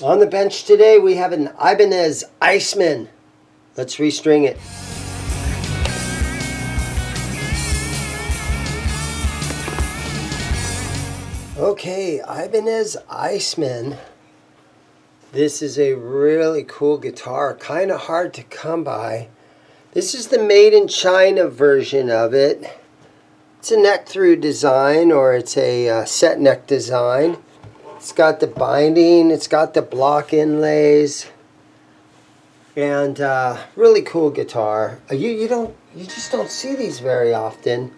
On the bench today we have an Ibanez Iceman. Let's restring it. Okay, Ibanez Iceman. This is a really cool guitar, kind of hard to come by. This is the made in China version of it. It's a neck through design, or it's a set neck design. It's got the binding, it's got the block inlays, and really cool guitar. You just don't see these very often.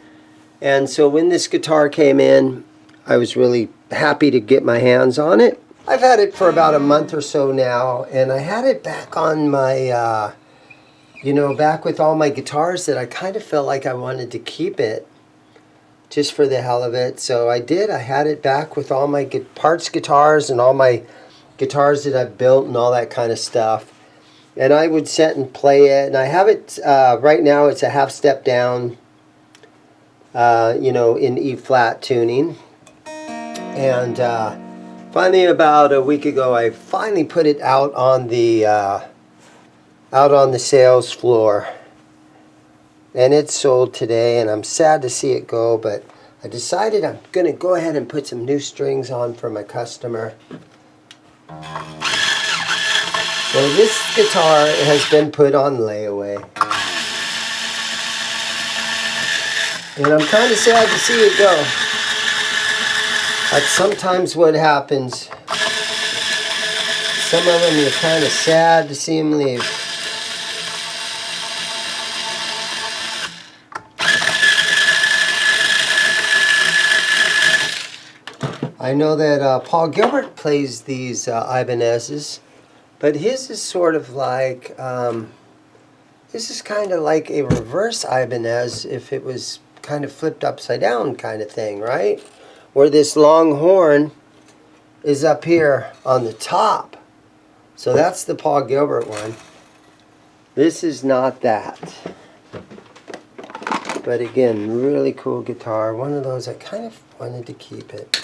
And so when this guitar came in, I was really happy to get my hands on it. I've had it for about a month or so now, and I had it back on my, back with all my guitars that I kind of felt like I wanted to keep it just for the hell of it. So I did. I had it back with all my parts guitars and all my guitars that I've built and all that kind of stuff. And I would sit and play it. And I have it, right now it's a half step down, in E flat tuning. And finally, about a week ago, I finally put it out on the sales floor. And it sold today, and I'm sad to see it go, but I decided I'm going to go ahead and put some new strings on for my customer. So this guitar has been put on layaway. And I'm kind of sad to see it go. That's sometimes what happens. Some of them, you're kind of sad to see them leave. I know that Paul Gilbert plays these Ibanez's, but his is sort of like, this is kind of like a reverse Ibanez if it was kind of flipped upside down kind of thing, right? Where this long horn is up here on the top. So that's the Paul Gilbert one. This is not that. But again, really cool guitar. One of those I kind of wanted to keep it.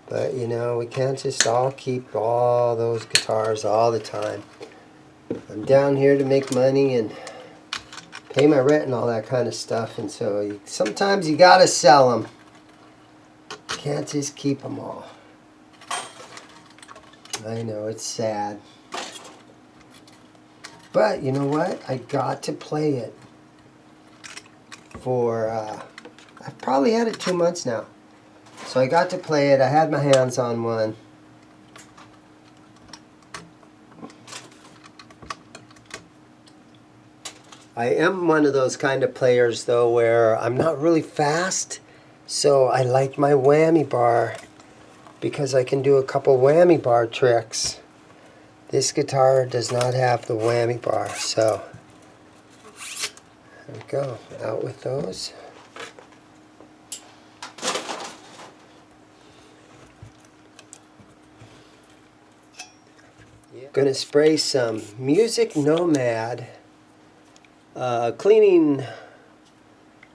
But, we can't just all keep all those guitars all the time. I'm down here to make money and pay my rent and all that kind of stuff. And so sometimes you got to sell them. Can't just keep them all. I know, it's sad. But, you know what? I got to play it for, I've probably had it 2 months now. So I got to play it. I had my hands on one. I am one of those kind of players, though, where I'm not really fast. So I like my whammy bar because I can do a couple whammy bar tricks. This guitar does not have the whammy bar. So there we go. Out with those. Going to spray some Music Nomad cleaning.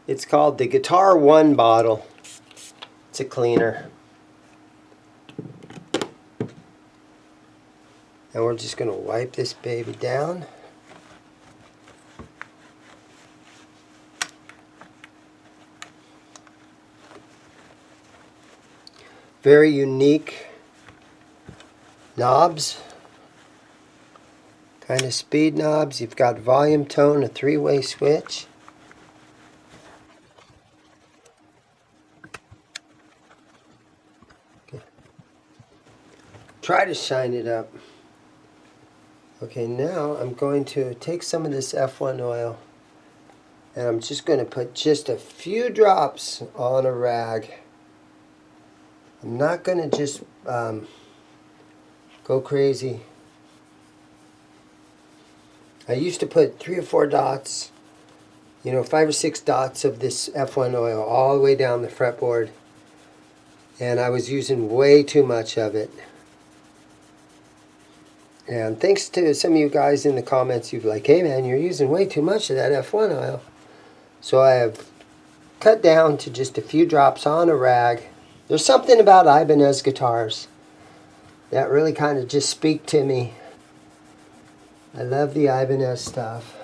It's called the Guitar One bottle. It's a cleaner. And we're just going to wipe this baby down. Very unique knobs. Kind of speed knobs. You've got volume, tone, a three-way switch. Okay. Try to shine it up. Okay, now I'm going to take some of this F1 oil and I'm just going to put just a few drops on a rag. I'm not going to just go crazy. I used to put 3 or 4 dots, 5 or 6 dots of this F1 oil all the way down the fretboard. And I was using way too much of it. And thanks to some of you guys in the comments, you've like, hey man, you're using way too much of that F1 oil. So I have cut down to just a few drops on a rag. There's something about Ibanez guitars that really kind of just speak to me. I love the Ibanez stuff.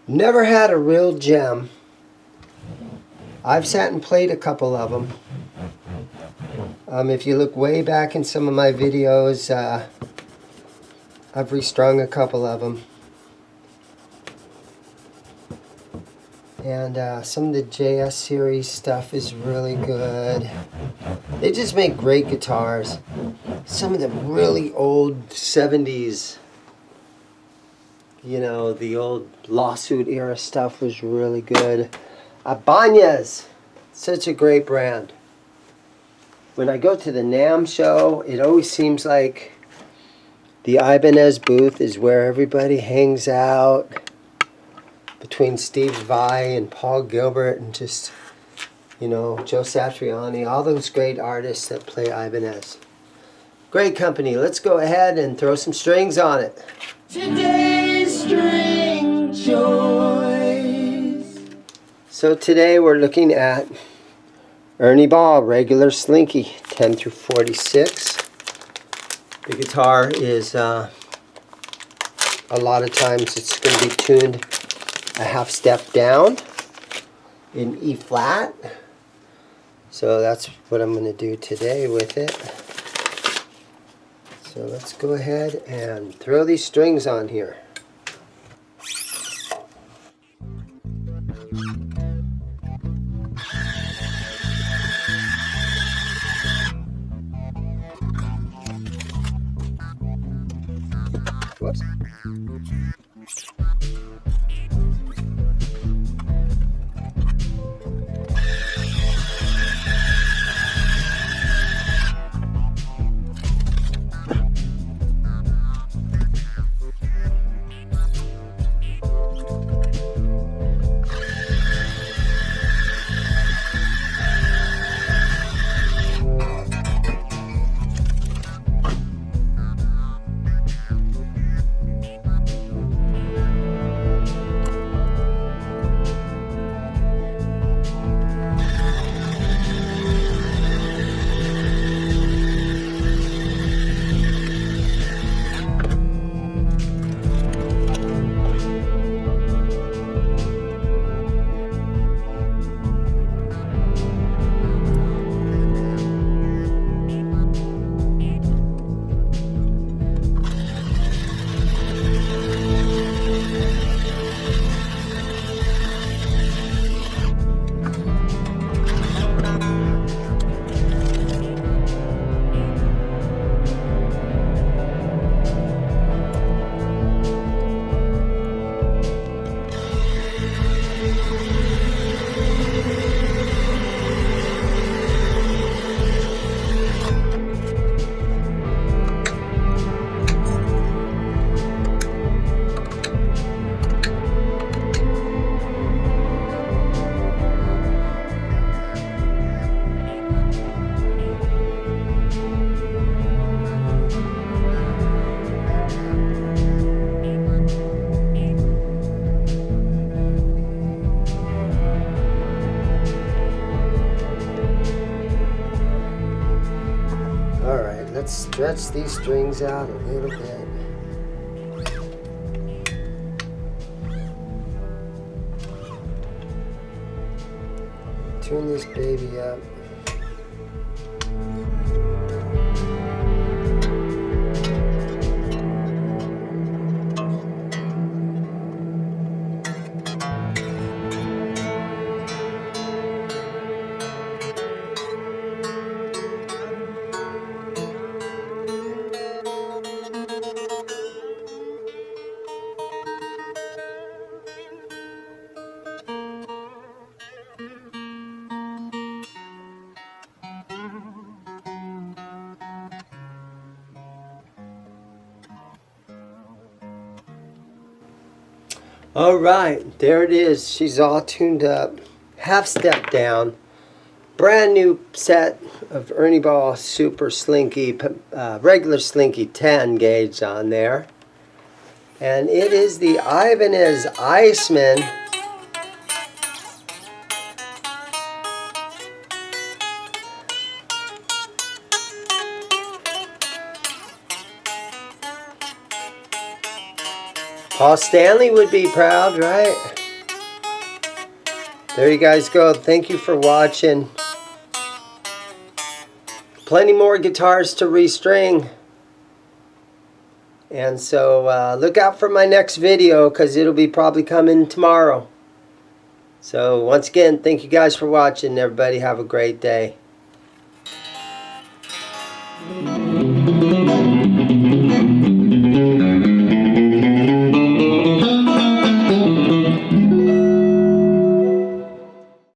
Never had a real gem. I've sat and played a couple of them. If you look way back in some of my videos, I've restrung a couple of them. And some of the JS series stuff is really good. They just make great guitars. Some of the really old 70s, you know, the old lawsuit era stuff was really good. Ibanez, such a great brand. When I go to the NAMM show, it always seems like the Ibanez booth is where everybody hangs out, between Steve Vai and Paul Gilbert and just, you know, Joe Satriani, all those great artists that play Ibanez. Great company. Let's go ahead and throw some strings on it. Today's string choice. So today we're looking at Ernie Ball regular Slinky 10 through 46. The guitar is a lot of times it's going to be tuned a half step down in E flat. So that's what I'm going to do today with it. So let's go ahead and throw these strings on here. Whoops. Let's stretch these strings out a little bit. Tune this baby up. All right, there it is. She's all tuned up. Half step down. Brand new set of Ernie Ball Super Slinky, regular Slinky 10 gauge on there. And it is the Ibanez Iceman Paul Stanley would be proud, right? There you guys go. Thank you for watching. Plenty more guitars to restring. And so look out for my next video because it'll be probably coming tomorrow. So once again, thank you guys for watching. Everybody have a great day.